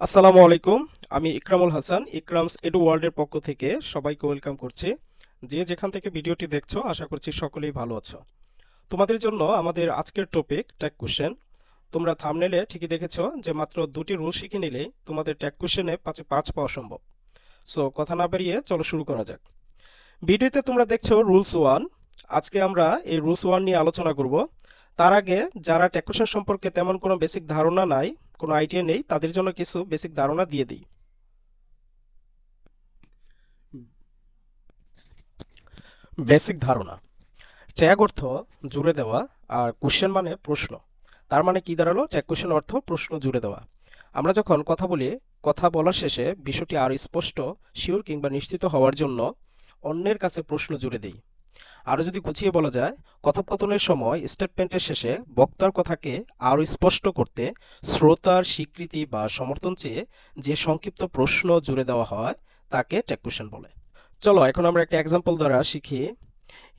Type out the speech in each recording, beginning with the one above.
আসসালামু আলাইকুম। আমি ইকরামুল হাসান, ইকরামস এডু ওয়ার্ল্ডের পক্ষ থেকে সবাইকে ওয়েলকাম করছি। যে যেখান থেকে ভিডিওটি দেখছো আশা করছি সকলেই ভালো আছো। তোমাদের জন্য আমাদের আজকের টপিক ট্যাগ কোশ্চেন। তোমরা থাম্বনেলে ঠিকই দেখেছো যে মাত্র দুটি রুল শিখে নিলেই তোমাদের ট্যাগ কোশ্চেনে পাঁচে পাঁচ পাওয়া সম্ভব। সো কথা না বাড়িয়ে চলো শুরু করা যাক। ভিডিওতে তোমরা দেখছো রুলস ওয়ান। আজকে আমরা এই রুলস ওয়ান নিয়ে আলোচনা করব। তার আগে যারা ট্যাগ কোশ্চেন সম্পর্কে তেমন কোনো বেসিক ধারণা নাই, কোনো আইডিয়া নেই, তাদের জন্য কিছু বেসিক ধারণা দিয়ে দিই। বেসিক ধারণা: ট্যাগ অর্থ জুড়ে দেওয়া, আর কোশ্চেন মানে প্রশ্ন। তার মানে কি দাঁড়ালো? ট্যাগ কোশ্চেন অর্থ প্রশ্ন জুড়ে দেওয়া। আমরা যখন কথা বলি, কথা বলার শেষে বিষয়টি আরো স্পষ্ট, শিওর কিংবা নিশ্চিত হওয়ার জন্য অন্যের কাছে প্রশ্ন জুড়ে দেই। আরো যদি গুছিয়ে বলা যায়, কথোপকথনের সময় স্টেটমেন্টের শেষে বক্তার কথাকে আরো স্পষ্ট করতে শ্রোতার স্বীকৃতি বা সমর্থন চেয়ে যে সংক্ষিপ্ত প্রশ্ন জুড়ে দেওয়া হয় তাকে ট্যাগ কোশ্চেন বলে। চলো এখন আমরা একটা এক্সাম্পল দ্বারা শিখি।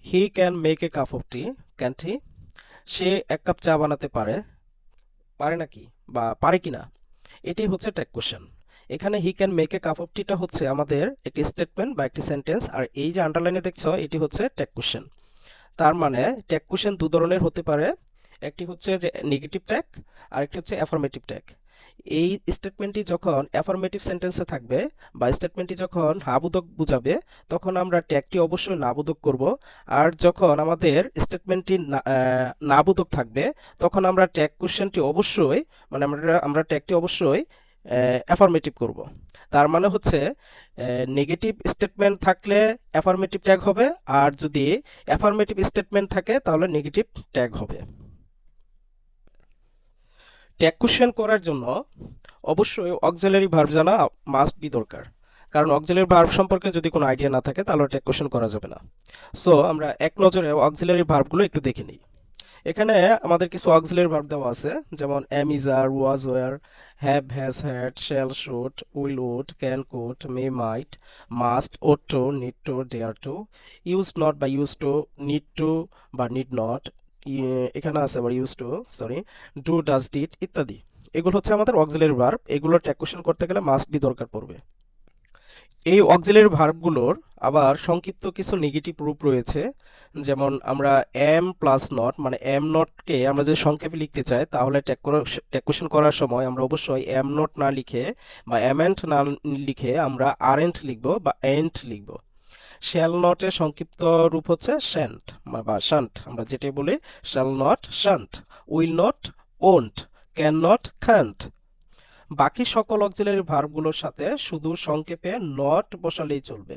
He can make a cup of tea, can't he? সে এক কাপ চা বানাতে পারে, পারে নাকি বা পারে কিনা? এটি হচ্ছে ট্যাগ কোশ্চেন। এখানে he can make a cup of টিটা হচ্ছে আমাদের একটি স্টেটমেন্ট বা একটি সেন্টেন্স, আর এই যে আন্ডারলাইনে দেখছো এটি হচ্ছে ট্যাগ কোশ্চেন। তার মানে ট্যাগ কোশ্চেন দু ধরনের হতে পারে। একটি হচ্ছে যে নেগেটিভ ট্যাগ, আর একটি হচ্ছে অ্যাফার্মেটিভ ট্যাগ। এই স্টেটমেন্টটি যখন অ্যাফার্মেটিভ সেন্টেন্সে থাকবে বা স্টেটমেন্টটি যখন হাবোধক বুঝাবে, তখন আমরা ট্যাগটি অবশ্যই নাবোধক করব। আর যখন আমাদের স্টেটমেন্টটি নাবোধক থাকবে, তখন আমরা ট্যাগ কোশ্চেনটি অবশ্যই, মানে আমরা ট্যাগটি অবশ্যই অ্যাফার্মেটিভ করব। তার মানে হচ্ছে নেগেটিভ স্টেটমেন্ট থাকলে অ্যাফার্মেটিভ ট্যাগ হবে, আর যদি অ্যাফার্মেটিভ স্টেটমেন্ট থাকে তাহলে নেগেটিভ ট্যাগ হবে। ট্যাগ কোশ্চেন করার জন্য অবশ্যই অক্সিলারি ভার্ব জানা মাস্ট বি দরকার। কারণ অক্সিলারি ভার্ব সম্পর্কে যদি কোনো আইডিয়া না থাকে তাহলে ট্যাগ কোশ্চেন করা যাবে না। সো আমরা এক নজরে অক্সিলারি ভার্বগুলো একটু দেখে নিই। এখানে আমাদের কিছু অক্সিলারি ভার্ব দেওয়া আছে, যেমন am is, are, was, were, have, has, had, shall, should, will, would, can, could, may, might, must, ought to, need to, dare to, use not বা ইউজ টু, নিড টু বা need not, এখানে আছে আবার use to, sorry, do, does, did ইত্যাদি। এগুলো হচ্ছে আমাদের auxiliary verb. এগুলোর ট্যাগ কোশ্চেন করতে গেলে মাস্ট বি দরকার পড়বে। এই অক্সিলারি ভার্বগুলোর আবার সংক্ষিপ্ত কিছু নেগেটিভ রূপ রয়েছে। যেমন আমরা এম প্লাস নট, মানে এম নটকে আমরা যদি সংক্ষেপে লিখতে চাই তাহলে ট্যাগ কোশ্চেন করার সময় আমরা অবশ্যই এম নট না লিখে বা এমএন্ট না লিখে আমরা আরএন্ট লিখবো বা এন্ট লিখবো। শ্যাল নটের সংক্ষিপ্ত রূপ হচ্ছে শ্যান্ট বা শান্ট, আমরা যেটা বলি shall not shunt, will not won't, can not can't. বাকি সকল অক্সিলারি ভার্বগুলোর সাথে শুধু সংক্ষেপে নট বসালেই চলবে।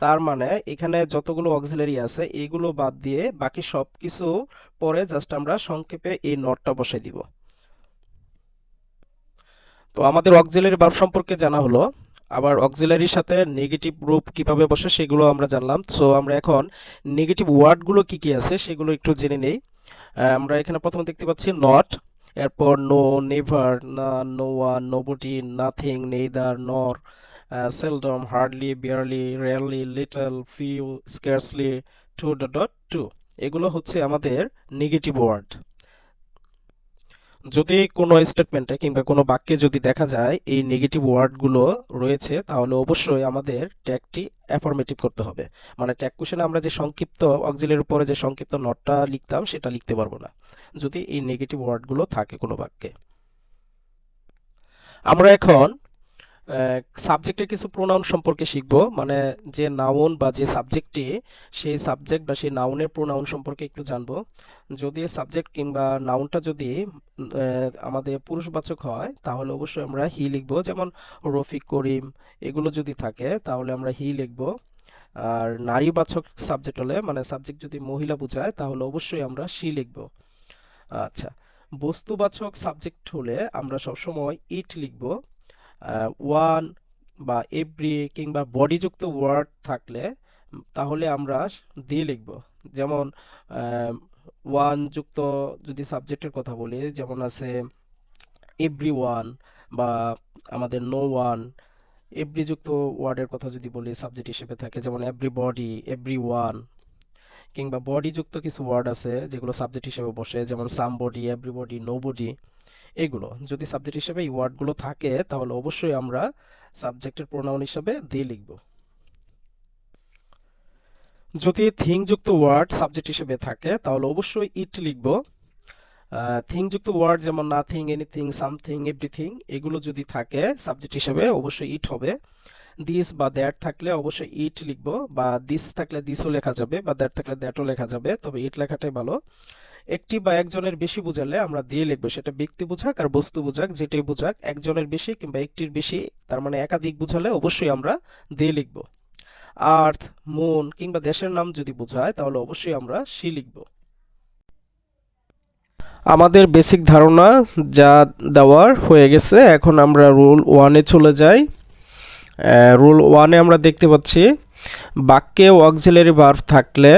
তার মানে এখানে যতগুলো অক্সিলারি আছে এগুলো বাদ দিয়ে বাকি সবকিছু পরে জাস্ট আমরা সংক্ষেপে এই নটটা বসাই দিব। তো আমাদের অক্সিলারি ভার্ব সম্পর্কে জানা হলো। আবার অক্সিলারির সাথে নেগেটিভ রূপ কিভাবে বসে সেগুলো আমরা জানলাম। সো আমরা এখন নেগেটিভ ওয়ার্ডগুলো কি কি আছে সেগুলো একটু জেনে নেই। আমরা এখানে প্রথমে দেখতে পাচ্ছি নট, এরপর নো, নেভার, না, no one, nobody, nothing, neither, nor, seldom, hardly, barely, rarely, little, few, scarcely, too dot dot to. এগুলো হচ্ছে আমাদের নেগেটিভ ওয়ার্ড। যদি কোনো স্টেটমেন্টে কিংবা কোনো বাক্যে যদি দেখা যায় এই নেগেটিভ ওয়ার্ডগুলো রয়েছে, তাহলে অবশ্যই আমাদের ট্যাগটি অ্যাফার্মেটিভ করতে হবে। মানে ট্যাগ কোশ্চেনে আমরা যে সংক্ষিপ্ত অক্সিলারির উপরে যে সংক্ষিপ্ত নটটা লিখতাম সেটা লিখতে পারবো না যদি এই নেগেটিভ ওয়ার্ডগুলো থাকে কোনো বাক্যে। আমরা এখন সাবজেক্টের কিছু প্রোনাউন সম্পর্কে শিখব। মানে যে নাউন বা যে সাবজেক্টটি, সেই সাবজেক্ট বা সেই নাউনের প্রোনাউন সম্পর্কে একটু জানবো। যদি সাবজেক্ট কিংবা নাউনটা যদি আমাদের পুরুষবাচক হয় তাহলে অবশ্যই আমরা হি লিখব। যেমন রফিক, করিম এগুলো যদি থাকে তাহলে আমরা হি লিখব। আর নারীবাচক সাবজেক্ট হলে, মানে সাবজেক্ট যদি মহিলা বোঝায় তাহলে অবশ্যই আমরা শি লিখব। আচ্ছা, বস্তুবাচক সাবজেক্ট হলে আমরা সবসময় ইট লিখব। ওয়ান বা এভরি কিংবা বডিযুক্ত ওয়ার্ড থাকলে তাহলে আমরা দিয়ে লিখব। যেমন ওয়ান যুক্ত যদি সাবজেক্টের কথা বলি, যেমন আছে এভরি ওয়ান বা আমাদের নো ওয়ান। এভরি যুক্ত ওয়ার্ডের কথা যদি বলি সাবজেক্ট হিসেবে থাকে, যেমন এভরিবডি, এভরি ওয়ান। কিংবা বডি যুক্ত কিছু ওয়ার্ড আছে যেগুলো সাবজেক্ট হিসেবে বসে, যেমন সামবডি, এভরিবডি, নোবডি। এগুলো যদি সাবজেক্ট হিসেবে এই ওয়ার্ডগুলো থাকে তাহলে অবশ্যই আমরা সাবজেক্টের প্রোনাউন হিসেবে দি লিখব। যদি থিং যুক্ত ওয়ার্ড সাবজেক্ট হিসেবে থাকে তাহলে অবশ্যই ইট লিখব। থিং যুক্ত ওয়ার্ড যেমন নাথিং, এনিথিং, সামথিং, এভরিথিং এগুলো যদি থাকে সাবজেক্ট হিসেবে অবশ্যই ইট হবে। দিস বা দ্যাট থাকলে অবশ্যই ইট লিখবো, বা দিস থাকলে দিসও লেখা যাবে, বা দ্যাট থাকলে দ্যাটও লেখা যাবে, তবে ইট লেখাটাই ভালো। একটি বা একজনের বেশি বোঝালে আমরা দিয়ে লিখবো, সেটা ব্যক্তি বোঝাক আর বস্তু বোঝাক যেটাই বোঝাক, একজনের বেশি কিংবা একটির বেশি তার মানে একাধিক বোঝালে অবশ্যই আমরা দিয়ে লিখবো। আর্থ, মুন কিংবা দেশের নাম যদি বোঝায় তাহলে অবশ্যই আমরা সি লিখবো। আমাদের বেসিক ধারণা যা দেওয়ার হয়ে গেছে, এখন আমরা রুল ওয়ানে চলে যাই। রুল ওয়ানে আমরা দেখতে পাচ্ছি বাক্যে অক্সিলারি ভার্ব থাকলে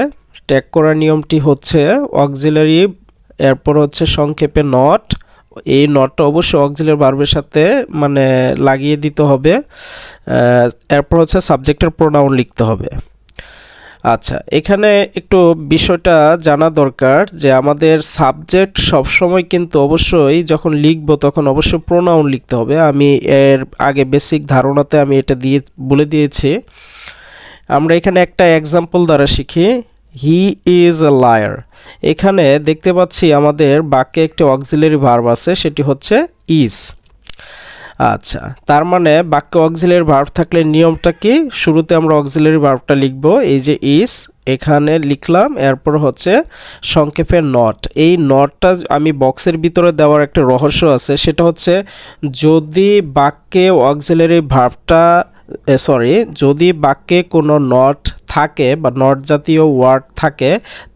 ট্যাগ করার নিয়মটি হচ্ছে অক্সিলারি, এরপর হচ্ছে সংক্ষেপে নট, এই নটটা অবশ্যই অক্সিলারি ভার্বের সাথে মানে লাগিয়ে দিতে হবে। এরপর হচ্ছে সাবজেক্টের প্রোনাউন লিখতে হবে। আচ্ছা, এখানে একটু বিষয়টা জানা দরকার যে আমাদের সাবজেক্ট সবসময় কিন্তু অবশ্যই যখন লিখবো তখন অবশ্যই প্রোনাউন লিখতে হবে। আমি এর আগে বেসিক ধারণাতে আমি এটা দিয়ে বলে দিয়েছি। আমরা এখানে একটা এক্সাম্পল দ্বারা শিখি। He is a liar. এখানে দেখতে পাচ্ছি আমাদের বাক্যে একটি অক্সিলারি ভার্ব আছে, সেটি হচ্ছে ইজ। আচ্ছা, তার মানে বাক্যে অক্সিলারি ভার্ব থাকলে নিয়মটা কি, শুরুতে আমরা অক্সিলারি ভার্বটা লিখব, এই যে ইজ এখানে লিখলাম, এরপর হচ্ছে সংক্ষেপে নট। এই নটটা আমি বক্সের ভিতরে দেওয়ার একটা রহস্য আছে, সেটা হচ্ছে যদি বাক্যে অক্সিলারি ভার্বটা যদি বাক্যে কোনো নট থাকে বা নট জাতীয় ওয়ার্ড থাকে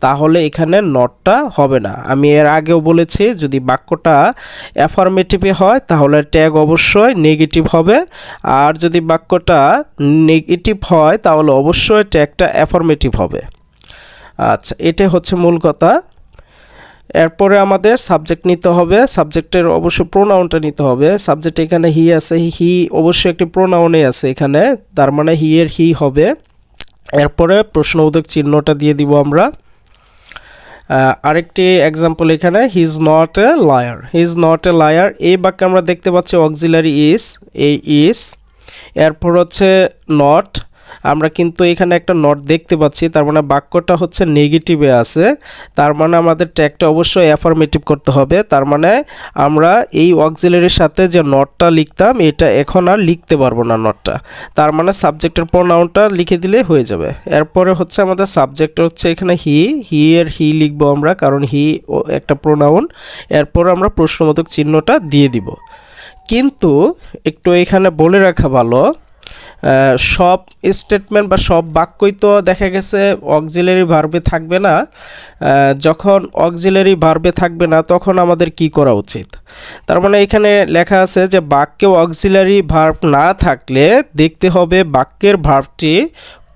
তাহলে এখানে নটটা হবে না। আমি এর আগেও বলেছি যদি বাক্যটা অ্যাফার্মেটিভে হয় তাহলে ট্যাগ অবশ্যই নেগেটিভ হবে, আর যদি বাক্যটা নেগেটিভ হয় তাহলে অবশ্যই ট্যাগটা অ্যাফার্মেটিভ হবে। আচ্ছা, এটা হচ্ছে মূল কথা। এরপরে আমাদের সাবজেক্ট নিতে হবে, সাবজেক্টের অবশ্যই প্রোনাউনটা নিতে হবে। সাবজেক্ট এখানে হি আছে, হি অবশ্যই একটি প্রোনাউনে আছে এখানে, তার মানে হি এর হি হবে। এরপরে প্রশ্নবোধক চিহ্নটা দিয়ে দিব আমরা। আরেকটি এক্সাম্পল এখানে, he is not a liar. He is not a liar, এই বাক্যে আমরা দেখতে পাচ্ছি অক্সিলারি ইজ, এই ইজ, এরপর হচ্ছে নট, আমরা কিন্তু এখানে একটা নট দেখতে পাচ্ছি, তার মানে বাক্যটা হচ্ছে নেগেটিভে আছে, তার মানে আমাদের ট্যাগটা অবশ্যই অ্যাফার্মেটিভ করতে হবে। তার মানে আমরা এই অক্সিলারির সাথে যে নটটা লিখতাম এটা এখন আর লিখতে পারবো না নটটা, তার মানে সাবজেক্টের প্রোনাউনটা লিখে দিলে হয়ে যাবে। এরপরে হচ্ছে আমাদের সাবজেক্ট হচ্ছে এখানে হি, হি এর হি লিখবো আমরা কারণ হি একটা প্রোনাউন। এরপর আমরা প্রশ্নবোধক চিহ্নটা দিয়ে দিব। কিন্তু একটু এখানে বলে রাখা ভালো, সব স্টেটমেন্ট বা সব বাক্যই তো দেখা গেছে অক্সিলারি ভার্বে থাকবে না। যখন অক্সিলারি ভার্বে থাকবে না তখন আমাদের কি করা উচিত, তার মানে এখানে লেখা আছে যে বাক্যে অক্সিলারি ভার্ব না থাকলে দেখতে হবে বাক্যের ভার্বটি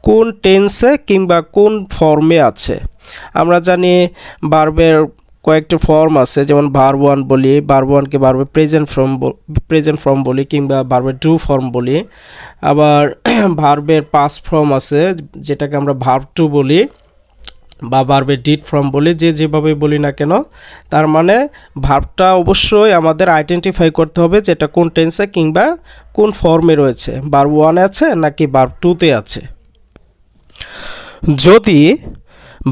কোন টেন্সে কিংবা কোন ফর্মে আছে। আমরা জানি ভার্বের কয়েকটি ফর্ম আছে, যেমন ভার্ব ওয়ান বলি, ভার্ব ওয়ানকে ভার্বে প্রেজেন্ট ফর্ম বলি কিংবা ভার্বে ডু ফর্ম বলি, আবার ভার্বের পাস্ট ফর্ম আছে যেটাকে আমরা ভার্ব টু বলি বা ভার্বের ডিড ফর্ম বলি, যে যেভাবে বলি না কেন, তার মানে ভার্বটা অবশ্যই আমাদের আইডেন্টিফাই করতে হবে যেটা কোন টেন্সে কিংবা কোন ফর্মে রয়েছে, ভার্ব ওয়ানে আছে নাকি ভার্ব টুতে আছে। যদি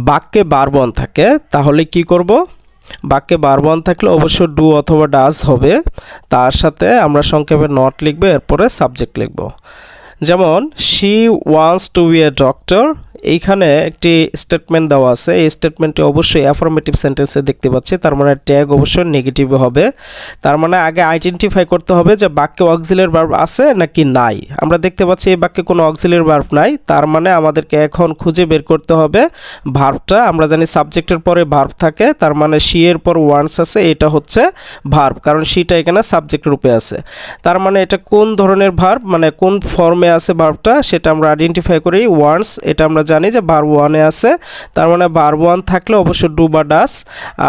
বাক্যে ভার্ব ওয়ান থাকে তাহলে কি করব, বাক্যে ভার্ব ওয়ান থাকলে অবশ্যই ডু অথবা ডাজ হবে, তার সাথে আমরা সংক্ষেপে নট লিখবো, এরপরে সাবজেক্ট লিখব। যেমন she wants to be a doctor, এইখানে একটি স্টেটমেন্ট দেওয়া আছে, এই স্টেটমেন্টটি অবশ্যই অ্যাফার্মেটিভ সেন্টেন্সে দেখতে পাচ্ছি, তার মানে ট্যাগ অবশ্যই নেগেটিভ হবে। তার মানে আগে আইডেন্টিফাই করতে হবে যে বাক্যে অক্সিলারি ভার্ব আছে নাকি নাই। আমরা দেখতে পাচ্ছি এই বাক্যে কোনো অক্সিলারি ভার্ব নাই, তার মানে আমাদেরকে এখন খুঁজে বের করতে হবে ভার্বটা। আমরা জানি সাবজেক্টের পরে ভার্ব থাকে, তার মানে শি এর পর ওয়ান্টস আছে, এটা হচ্ছে ভার্ব কারণ শিটা এখানে সাবজেক্ট রূপে আছে। তার মানে এটা কোন ধরনের ভার্ব, মানে কোন ফর্মে আছে ভার্বটা সেটা আমরা আইডেন্টিফাই করি। ওয়ান্টস এটা আমরা জানি যে ভার্ব ওয়ানে আছে, তার মানে ভার্ব ওয়ান থাকলে অবশ্যই ডু বা ডাস,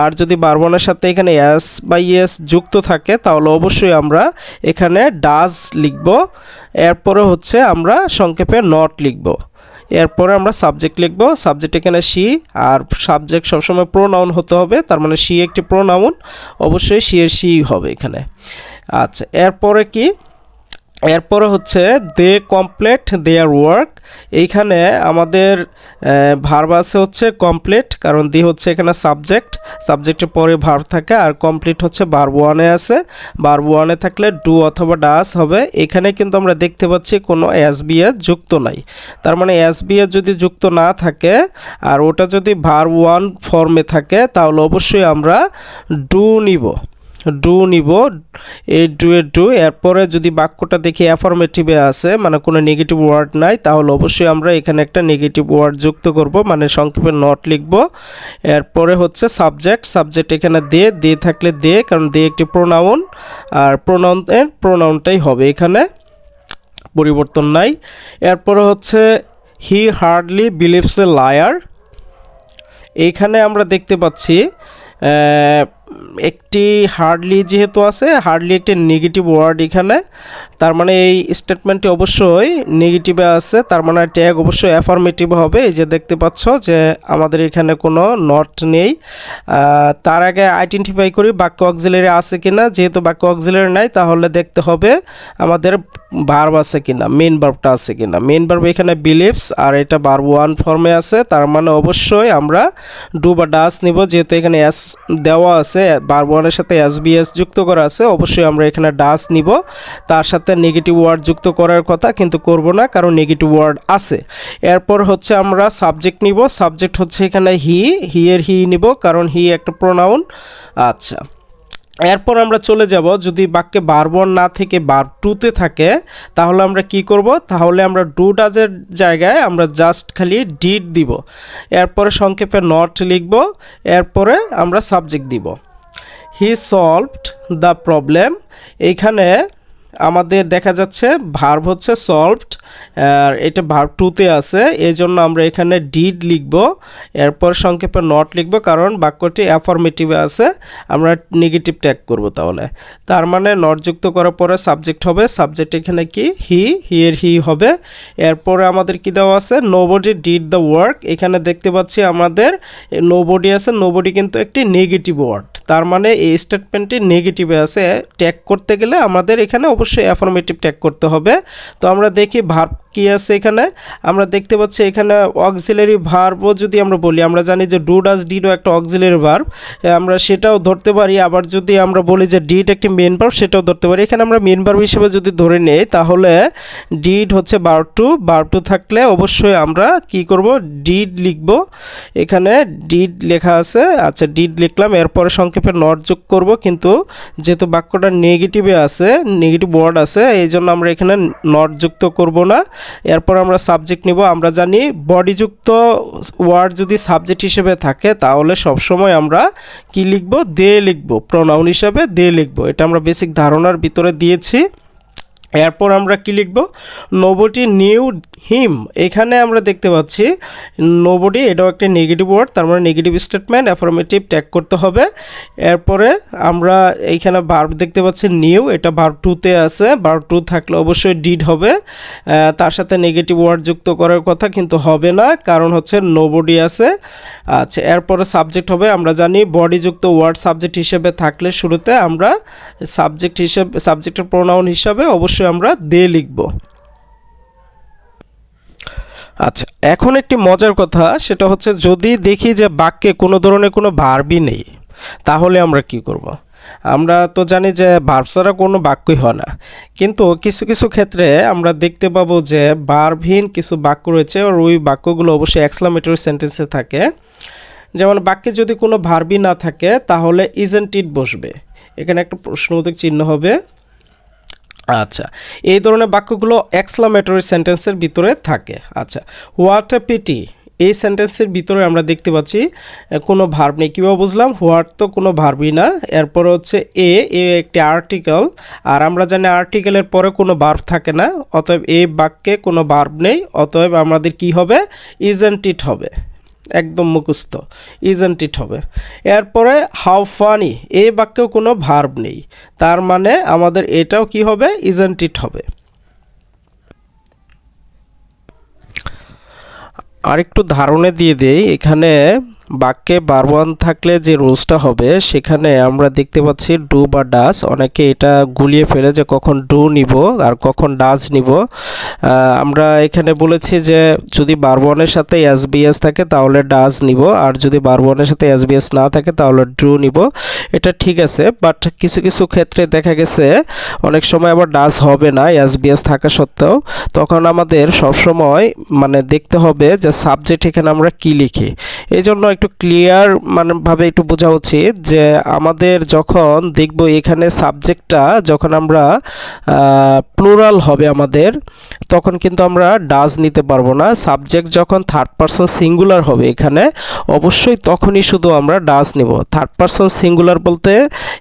আর যদি ভার্ব ওয়ানের সাথে এখানে এস বা ইএস যুক্ত থাকে তাহলে অবশ্যই আমরা এখানে ডাজ লিখব। এরপরে হচ্ছে আমরা সংক্ষেপে নট লিখব। এরপরে আমরা সাবজেক্ট লিখব, সাবজেক্ট এখানে শি, আর সাবজেক্ট সবসময় প্রোনাউন হতে হবে, তার মানে শি একটি প্রোনাউন, অবশ্যই শি এর শি হবে এখানে। আচ্ছা, এরপরে কি, এরপরে হচ্ছে দে কমপ্লিট দেয়ার ওয়ার্ক। এইখানে আমাদের ভার্ব আছে হচ্ছে কমপ্লিট, কারণ দি হচ্ছে এখানে সাবজেক্ট, সাবজেক্টের পরে ভার্ব থাকে, আর কমপ্লিট হচ্ছে ভার্ব ওয়ানে আছে, ভার্ব ওয়ানে থাকলে ডু অথবা ডাস হবে। এখানে কিন্তু আমরা দেখতে পাচ্ছি কোনো এস বি এস যুক্ত নাই, তার মানে এস বি এস যদি যুক্ত না থাকে আর ওটা যদি ভার্ব ওয়ান ফর্মে থাকে তাহলে অবশ্যই আমরা ডু নিব, ডু নিব, এই ডু এর ডু। এরপরে যদি বাক্যটা দেখি অ্যাফার্মেটিভে আছে, মানে কোনো নেগেটিভ ওয়ার্ড নাই, তাহলে অবশ্যই আমরা এখানে একটা নেগেটিভ ওয়ার্ড যুক্ত করব, মানে সংক্ষেপে নট লিখব। এরপরে হচ্ছে সাবজেক্ট, সাবজেক্ট এখানে দে, দে থাকলে দে, কারণ দে একটি প্রোনাউন, আর প্রোনাউনের প্রোনাউনটাই হবে এখানে, পরিবর্তন নাই। এরপরে হচ্ছে হি হার্ডলি বিলিভস এ লায়ার। এইখানে আমরা দেখতে পাচ্ছি একটি হার্ডলি যেহেতু আছে, হার্ডলি একটি নেগেটিভ ওয়ার্ড এখানে, তার মানে এই স্টেটমেন্টটি অবশ্যই নেগেটিভে আছে, তার মানে ট্যাগ অবশ্যই অ্যাফার্মেটিভ হবে। এই যে দেখতে পাচ্ছ যে আমাদের এখানে কোনো নট নেই। তার আগে আইডেন্টিফাই করি বাক্য অক্সিলারি আছে কিনা, যেহেতু বাক্য অক্সিলারি নাই তাহলে দেখতে হবে আমাদের ভার্ব আছে কিনা, মেইন ভার্বটা আছে কিনা। মেইন ভার্ব এখানে বিলিভস, আর এটা ভার্ব ওয়ান ফর্মে আছে, তার মানে অবশ্যই আমরা ডু বা ডাস নিব, যেহেতু এখানে এস দেওয়া আছে, ভার্ব ওয়ানের সাথে এস বি এস যুক্ত করা আছে, অবশ্যই আমরা এখানে ডাস নিব। তার সাথে নেগেটিভ ওয়ার্ড যুক্ত করার কথা, কিন্তু করব না কারণ নেগেটিভ ওয়ার্ড আছে। এরপর হচ্ছে আমরা সাবজেক্ট নিব, সাবজেক্ট হচ্ছে এখানে হি, হি এর হি নিব, কারণ হি একটা প্রোনাউন। আচ্ছা, এরপর আমরা চলে যাব, যদি বাক্যে ভার্ব ওয়ান না থেকে ভার্ব টুতে থাকে তাহলে আমরা কি করব, তাহলে আমরা ডু ডাজের জায়গায় আমরা জাস্ট খালি ডিড দিব, এরপরে সংক্ষেপে নট লিখব, এরপরে আমরা সাবজেক্ট দিব। হি সলভড দ্য প্রবলেম। এইখানে আমাদের দেখা যাচ্ছে ভার্ব হচ্ছে সলভড, আর এটা ভার্ব টুতে আছে, এই জন্য আমরা এখানে ডিড লিখব, এরপর সংক্ষেপে নট লিখব, কারণ বাক্যটি অ্যাফার্মেটিভে আছে, আমরা নেগেটিভ ট্যাগ করব। তাহলে তার মানে নট যুক্ত করার পরে সাবজেক্ট হবে, সাবজেক্ট এখানে কি হি, হি এর হি হবে। এরপরে আমাদের কি দেওয়া আছে, নোবডি ডিড দ্য ওয়ার্ক। এখানে দেখতে পাচ্ছি আমাদের নোবডি আছে, নোবডি কিন্তু একটি নেগেটিভ ওয়ার্ড, তার মানে এই স্টেটমেন্টটি নেগেটিভে আছে, ট্যাগ করতে গেলে আমাদের এখানে অবশ্যই অ্যাফার্মেটিভ ট্যাগ করতে হবে। তো আমরা দেখি ভার্ব কি আছে এখানে, আমরা দেখতে পাচ্ছি এখানে অক্সিলারি ভার্বও যদি আমরা বলি, আমরা জানি যে ডু ডাজ ডিডও একটা অক্সিলারি ভার্ব, আমরা সেটাও ধরতে পারি, আবার যদি আমরা বলি যে ডিড একটি মেইন ভার্ব সেটাও ধরতে পারি। এখানে আমরা মেইন ভার্ব হিসেবে যদি ধরে নেই তাহলে ডিড হচ্ছে ভার্ব টু, ভার্ব টু থাকলে অবশ্যই আমরা কি করব, ডিড লিখব, এখানে ডিড লেখা আছে। আচ্ছা, ডিড লিখলাম, এরপরে সংক্ষেপে নট যোগ করব, কিন্তু যেহেতু বাক্যটা নেগেটিভে আছে, নেগেটিভ ওয়ার্ড আছে, এই জন্য আমরা এখানে নট যুক্ত করব না। এরপর আমরা সাবজেক্ট নিব, আমরা জানি বডিযুক্ত ওয়ার্ড যদি সাবজেক্ট হিসেবে থাকে তাহলে সবসময় আমরা কি লিখব, দে লিখব, প্রোনাউন হিসেবে দে লিখব, এটা আমরা বেসিক ধারণার ভিতরে দিয়েছি। এরপর আমরা কি লিখব, নোবডি নিউ হিম। এখানে আমরা দেখতে পাচ্ছি নোবডি এটাও একটা নেগেটিভ ওয়ার্ড, তার মানে নেগেটিভ স্টেটমেন্ট, অ্যাফার্মেটিভ ট্যাগ করতে হবে। এরপরে আমরা এইখানে ভার্ব দেখতে পাচ্ছি নিউ, এটা ভার্ব টুতে আছে, ভার্ব টু থাকলে অবশ্যই ডিড হবে, তার সাথে নেগেটিভ ওয়ার্ড যুক্ত করার কথা, কিন্তু হবে না কারণ হচ্ছে নোবডি আছে। আচ্ছা, এরপরে সাবজেক্ট হবে, আমরা জানি বডিযুক্ত ওয়ার্ড সাবজেক্ট হিসেবে থাকলে শুরুতে আমরা সাবজেক্ট হিসেবে, সাবজেক্টের প্রোনাউন হিসাবে অবশ্যই আমরা দে লিখব। আচ্ছা, এখন একটি মজার কথা, সেটা হচ্ছে যদি দেখি যে বাক্যে কোনো ধরনের কোনো ভার্বই নেই তাহলে আমরা কি করব। আমরা তো জানি যে ভার্ব ছাড়া কোনো বাক্যই হয় না, কিন্তু কিছু কিছু ক্ষেত্রে আমরা দেখতে পাবো যে ভার্বহীন কিছু বাক্য রয়েছে, আর ওই বাক্যগুলো অবশ্যই এক্সক্লামেটরি সেন্টেন্সে থাকে। যেমন বাক্যে যদি কোনো ভার্বই না থাকে তাহলে ইজন্ট ইট বসবে, এখানে একটা প্রশ্নবোধক চিহ্ন হবে। আচ্ছা, এই ধরনের বাক্যগুলো এক্সক্লামেটরি সেন্টেন্সের ভিতরে থাকে। আচ্ছা, হোয়াট এ পিটি, এই সেন্টেন্সের ভিতরে আমরা দেখতে পাচ্ছি কোনো ভার্ব নেই। কীভাবে বুঝলাম, হোয়াট তো কোনো ভার্বই না, এরপর হচ্ছে এ একটি আর্টিকেল, আর আমরা জানি আর্টিকেলের পরে কোনো ভার্ব থাকে না, অতএব এই বাক্যে কোনো ভার্ব নেই, অতএব আমাদের কি হবে, ইজন্ট ইট হবে, একদম মুখস্থ, ইজন্ট ইট হবে। এরপরে হাউ ফানি, এই বাক্যেও কোনো ভার্ব নেই, তার মানে আমাদের এটাও কি হবে, ইজন্ট ইট হবে। আর একটু ধারণা দিয়ে দেই, এখানে বাক্যে বারবান থাকলে যে রুলসটা হবে সেখানে আমরা দেখতে পাচ্ছি ডু বা ডাস। অনেকে এটা গুলিয়ে ফেলে যে কখন ডু নিব আর কখন ডাজ নিব। আমরা এখানে বলেছি যে যদি বারবানের সাথে এসবিএস থাকে তাহলে ডাজ নিব, আর যদি বারবানের সাথে এসবিএস না থাকে তাহলে ডু নিব। এটা ঠিক আছে, বাট কিছু কিছু ক্ষেত্রে দেখা গেছে অনেক সময় আবার ডাজ হবে না এসবিএস থাকা সত্ত্বেও। তখন আমাদের সবসময় মানে দেখতে হবে যে সাবজেক্ট এখানে আমরা কি লিখি। এই জন্য একটু ক্লিয়ার মানে ভাবে একটু বোঝা উচিত যে আমাদের যখন দেখব এখানে সাবজেক্টটা যখন আমরা প্লুরাল হবে আমাদের, তখন কিন্তু আমরা ডাজ নিতে পারবো না। সাবজেক্ট যখন থার্ড পারসন সিঙ্গুলার হবে এখানে অবশ্যই তখনই শুধু আমরা ডাজ নিব। থার্ড পারসন সিঙ্গুলার বলতে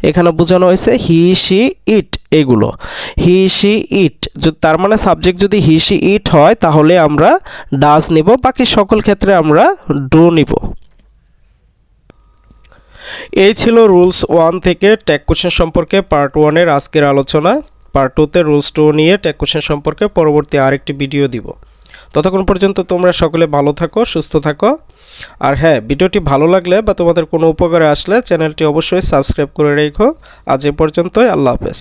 এখানে বোঝানো হয়েছে হি শি ইট, এগুলো হি শি ইট। তার মানে সাবজেক্ট যদি হি শি ইট হয় তাহলে আমরা ডাজ নিব, বাকি সকল ক্ষেত্রে আমরা ডু নিব। এই ছিল রুলস 1 থেকে ট্যাগ কোশ্চেন সম্পর্কে পার্ট 1 এর আজকের আলোচনা। পার্ট 2 তে রুলস 2 নিয়ে ট্যাগ কোশ্চেন সম্পর্কে পরবর্তী আরেকটি ভিডিও দিব। ততক্ষণ পর্যন্ত তোমরা সকলে ভালো থাকো, সুস্থ থাকো। আর হ্যাঁ, ভিডিওটি ভালো লাগলে বা তোমাদের কোনো উপকারে আসলে চ্যানেলটি অবশ্যই সাবস্ক্রাইব করে রেখো। আজ এ পর্যন্তই, আল্লাহ হাফেজ।